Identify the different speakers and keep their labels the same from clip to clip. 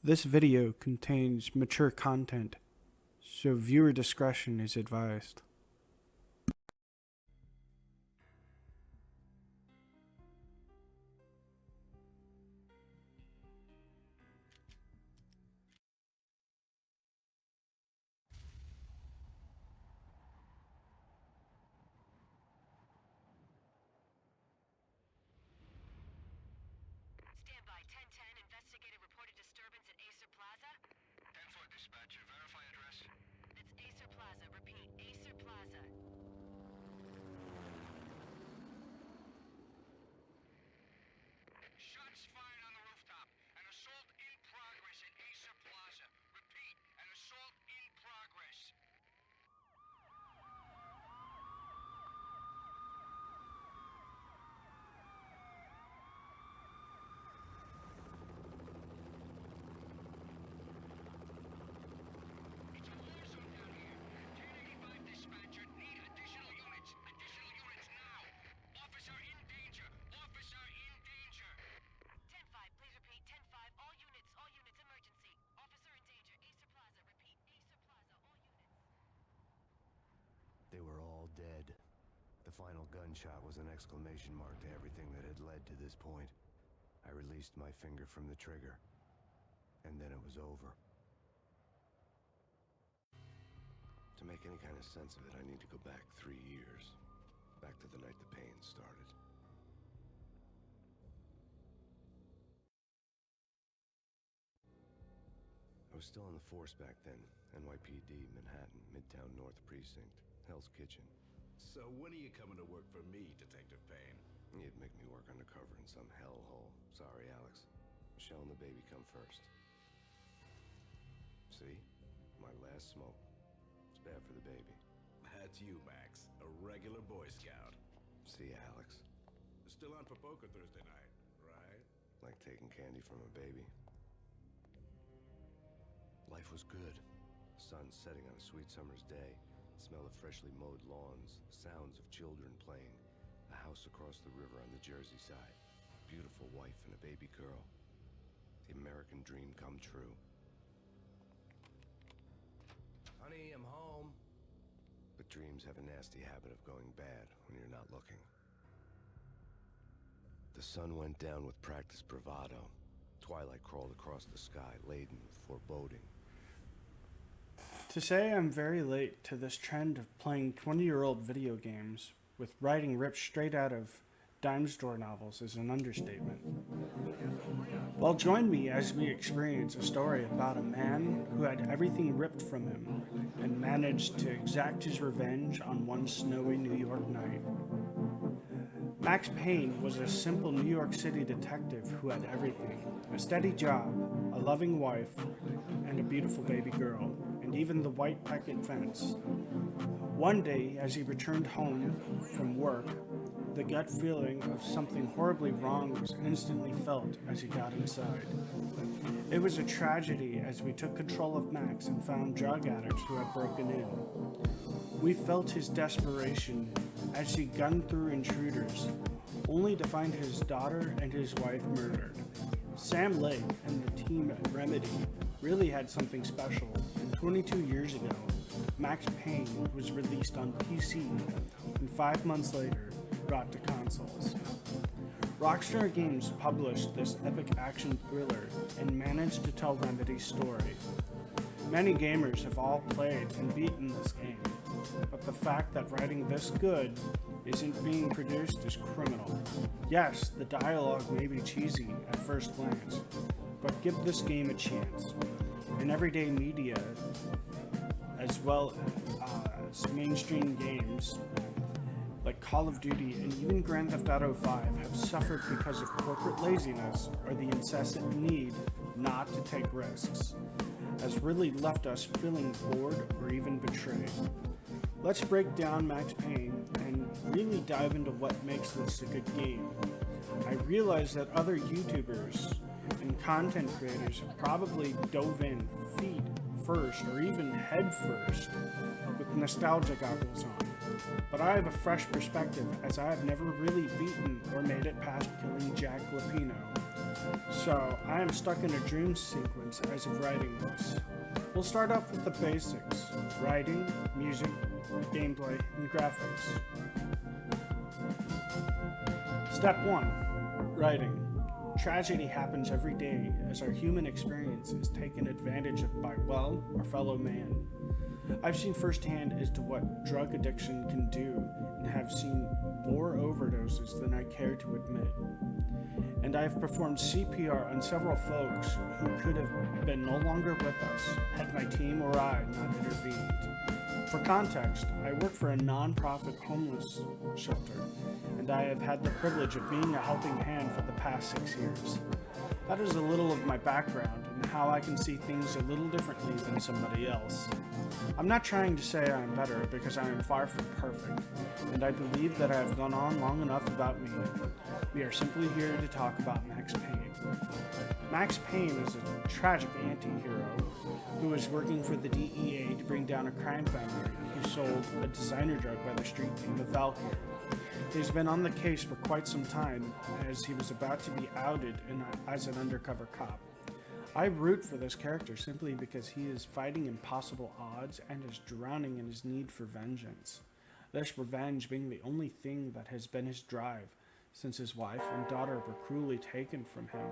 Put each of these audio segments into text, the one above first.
Speaker 1: This video contains mature content, so viewer discretion is advised.
Speaker 2: Standby 1010, investigated reported disturbance at Acer Plaza.
Speaker 3: 10-4 dispatcher, verify address.
Speaker 2: It's Acer Plaza, repeat, Acer Plaza.
Speaker 3: Shots fired on the rooftop. An assault in progress at Acer Plaza. Repeat, an assault in progress. It's a war zone down here. 1085 dispatcher, need additional units. Additional units now. Officer in danger. Officer in danger.
Speaker 2: 10-5, please repeat, 10-5, all units, emergency. Officer in danger, Acer Plaza, repeat, Acer Plaza, all units.
Speaker 4: They were all dead. The final gunshot was an exclamation mark to everything that had led to this point. I released my finger from the trigger, and then it was over. To make any kind of sense of it, I need to go back 3 years. Back to the night the pain started. I was still in the force back then. NYPD, Manhattan, Midtown North Precinct, Hell's Kitchen.
Speaker 5: So when are you coming to work for me, Detective Payne?
Speaker 4: You'd make me work undercover in some hellhole. Sorry, Alex. Michelle and the baby come first. See? My last smoke. It's bad for the baby.
Speaker 5: That's you, Max. A regular Boy Scout.
Speaker 4: See, Alex.
Speaker 5: Still on for poker Thursday night, right?
Speaker 4: Like taking candy from a baby. Life was good. The sun setting on a sweet summer's day. The smell of freshly mowed lawns. The sounds of children playing. A house across the river on the Jersey side. Beautiful wife and a baby girl. The American dream come true. Honey, I'm home. But dreams have a nasty habit of going bad when you're not looking. The sun went down with practiced bravado. Twilight crawled across the sky, laden with foreboding.
Speaker 1: To say I'm very late to this trend of playing 20-year-old video games with writing ripped straight out of dime store novels is an understatement. Well, join me as we experience a story about a man who had everything ripped from him and managed to exact his revenge on one snowy New York night. Max Payne was a simple New York City detective who had everything: a steady job, a loving wife, and a beautiful baby girl, and even the white picket fence. One day, as he returned home from work, the gut feeling of something horribly wrong was instantly felt as he got inside. It was a tragedy as we took control of Max and found drug addicts who had broken in. We felt his desperation as he gunned through intruders, only to find his daughter and his wife murdered. Sam Lake and the team at Remedy really had something special, and 22 years ago, Max Payne was released on PC, and 5 months later, brought to consoles. Rockstar Games published this epic action thriller and managed to tell Remedy's story. Many gamers have all played and beaten this game, but the fact that writing this good isn't being produced is criminal. Yes, the dialogue may be cheesy at first glance, but give this game a chance. In everyday media, as well as mainstream games like Call of Duty and even Grand Theft Auto 5 have suffered because of corporate laziness or the incessant need not to take risks, has really left us feeling bored or even betrayed. Let's break down Max Payne and really dive into what makes this a good game. I realize that other YouTubers and content creators have probably dove in feet first or even head first with nostalgia goggles on, but I have a fresh perspective as I have never really beaten or made it past killing Jack Lapino So I am stuck in a dream sequence as of writing this. We'll start off with the basics: writing, music, gameplay, and graphics. Step 1. Writing. Tragedy happens every day as our human experience is taken advantage of by, well, our fellow man. I've seen firsthand as to what drug addiction can do and have seen more overdoses than I care to admit. And I have performed CPR on several folks who could have been no longer with us had my team or I not intervened. For context, I work for a non-profit homeless shelter, and I have had the privilege of being a helping hand for the past 6 years. That is a little of my background and how I can see things a little differently than somebody else. I'm not trying to say I am better because I am far from perfect, and I believe that I have gone on long enough about me. We are simply here to talk about Max Payne. Max Payne is a tragic anti-hero who is working for the DEA to bring down a crime family who sold a designer drug by the street name of Valkyrie. He's been on the case for quite some time as he was about to be outed as an undercover cop. I root for this character simply because he is fighting impossible odds and is drowning in his need for vengeance. This revenge being the only thing that has been his drive since his wife and daughter were cruelly taken from him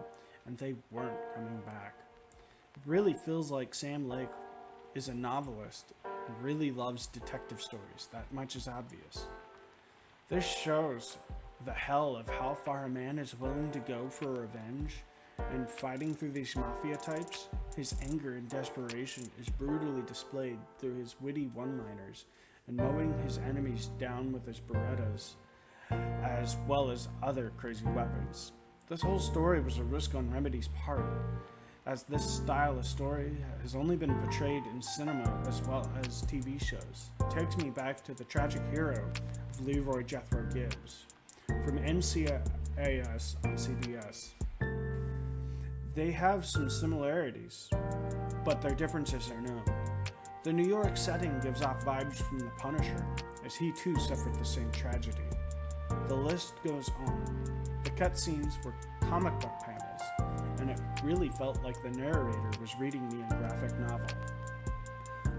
Speaker 1: and they weren't coming back. It really feels like Sam Lake is a novelist and really loves detective stories. That much is obvious. This shows the hell of how far a man is willing to go for revenge, and fighting through these mafia types, his anger and desperation is brutally displayed through his witty one-liners and mowing his enemies down with his Berettas, as well as other crazy weapons. This whole story was a risk on Remedy's part, as this style of story has only been portrayed in cinema as well as TV shows. It takes me back to the tragic hero of Leroy Jethro Gibbs from NCIS on CBS. They have some similarities, but their differences are known. The New York setting gives off vibes from The Punisher, as he too suffered the same tragedy. The list goes on. The cutscenes were comic book panels, and it really felt like the narrator was reading me a graphic novel.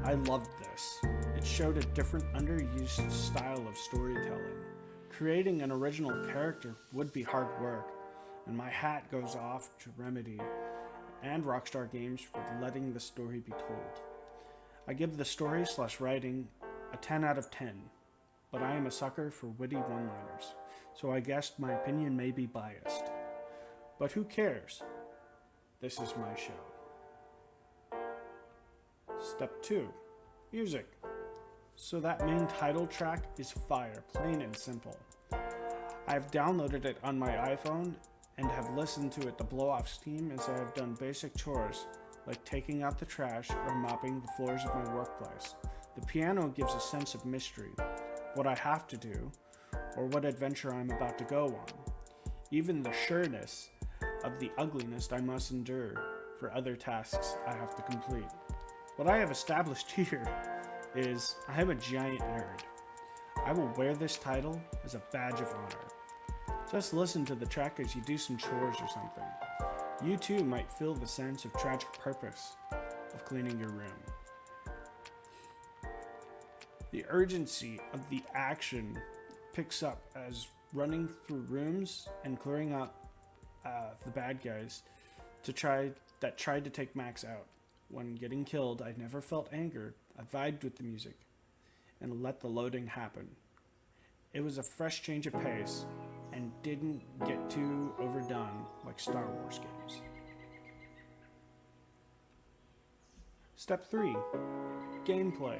Speaker 1: I loved this. It showed a different underused style of storytelling. Creating an original character would be hard work, and my hat goes off to Remedy and Rockstar Games for letting the story be told. I give the story/writing a 10 out of 10, but I am a sucker for witty one-liners, so I guess my opinion may be biased. But who cares? This is my show. Step 2. Music. So that main title track is fire, plain and simple. I've downloaded it on my iPhone and have listened to it to blow off steam as I have done basic chores like taking out the trash or mopping the floors of my workplace. The piano gives a sense of mystery, what I have to do, or what adventure I'm about to go on. Even the sureness of the ugliness I must endure for other tasks I have to complete. What I have established here is I am a giant nerd. I will wear this title as a badge of honor. Just listen to the track as you do some chores or something. You too might feel the sense of tragic purpose of cleaning your room. The urgency of the action picks up as running through rooms and clearing out the bad guys that tried to take Max out. When getting killed, I never felt anger. I vibed with the music and let the loading happen. It was a fresh change of pace and didn't get too overdone like Star Wars games. Step 3. Gameplay.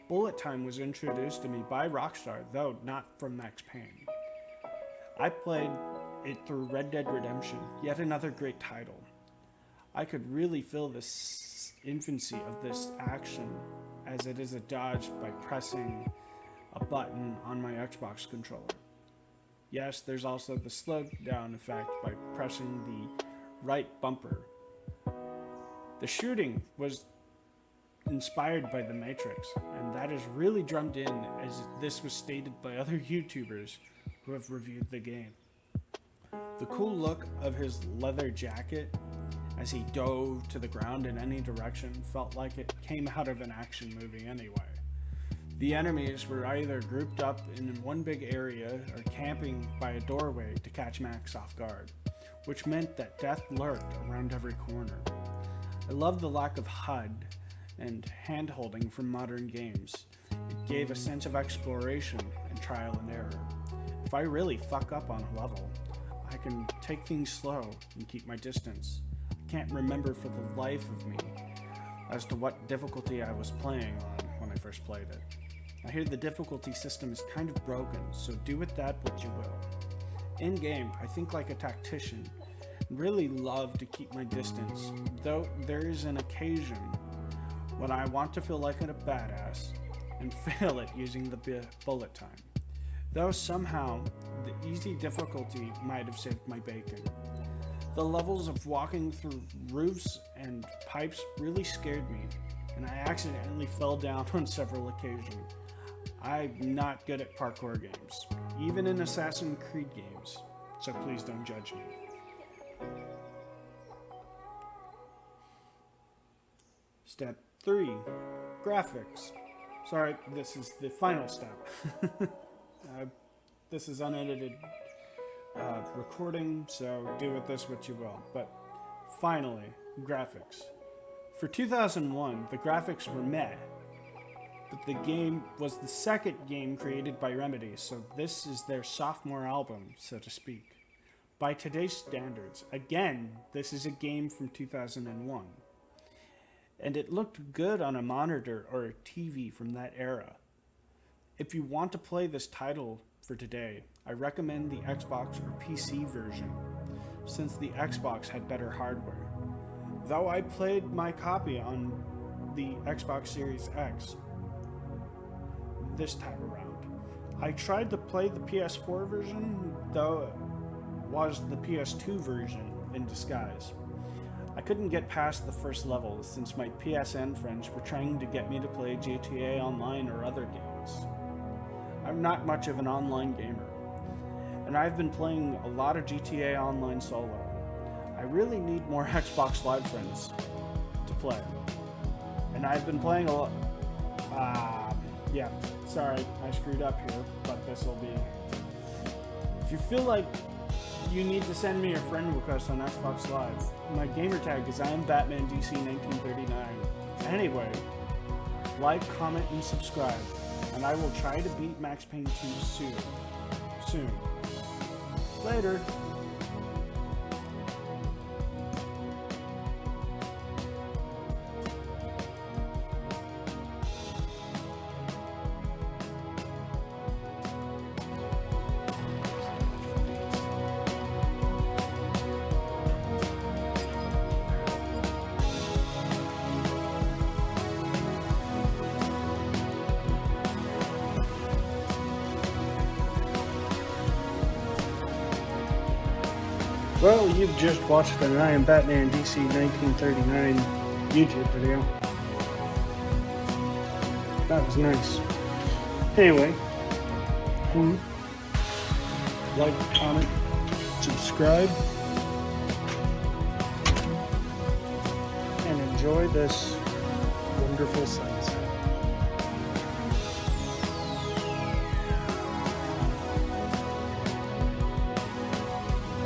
Speaker 1: Bullet time was introduced to me by Rockstar, though not from Max Payne. I played it through Red Dead Redemption, yet another great title. I could really feel the infancy of this action as it is a dodge by pressing a button on my Xbox controller. Yes, there's also the slowdown effect by pressing the right bumper. The shooting was inspired by The Matrix, and that is really drummed in as this was stated by other YouTubers who have reviewed the game. The cool look of his leather jacket as he dove to the ground in any direction felt like it came out of an action movie anyway. The enemies were either grouped up in one big area or camping by a doorway to catch Max off guard, which meant that death lurked around every corner. I love the lack of HUD and hand-holding from modern games. It gave a sense of exploration and trial and error. If I really fuck up on a level, I can take things slow and keep my distance. I can't remember for the life of me as to what difficulty I was playing on when I first played it. I hear the difficulty system is kind of broken, so do with that what you will. In game, I think like a tactician and really love to keep my distance, though there is an occasion when I want to feel like a badass and fail it using the bullet time. Though somehow, the easy difficulty might have saved my bacon. The levels of walking through roofs and pipes really scared me, and I accidentally fell down on several occasions. I'm not good at parkour games, even in Assassin's Creed games, so please don't judge me. Step 3. Graphics. Sorry, this is the final step. This is unedited recording, so do with this what you will. But finally, graphics. For 2001, the graphics were meh, but the game was the second game created by Remedy, so this is their sophomore album, so to speak. By today's standards, again, this is a game from 2001. And it looked good on a monitor or a TV from that era. If you want to play this title for today, I recommend the Xbox or PC version, since the Xbox had better hardware. Though I played my copy on the Xbox Series X this time around. I tried to play the PS4 version, though it was the PS2 version in disguise. I couldn't get past the first level since my PSN friends were trying to get me to play GTA Online or other games. I'm not much of an online gamer, and I've been playing a lot of GTA Online solo. I really need more Xbox Live friends to play, and I've been playing a lot. Sorry, I screwed up here, but this will be. If you feel like you need to send me a friend request on Xbox Live, my gamertag is IamBatmanDC1939. Anyway, like, comment, and subscribe, and I will try to beat Max Payne 2 soon. Later. Well, you've just watched an I Am Batman DC 1939 YouTube video. That was nice. Anyway, like, comment, subscribe, and enjoy this wonderful sunset.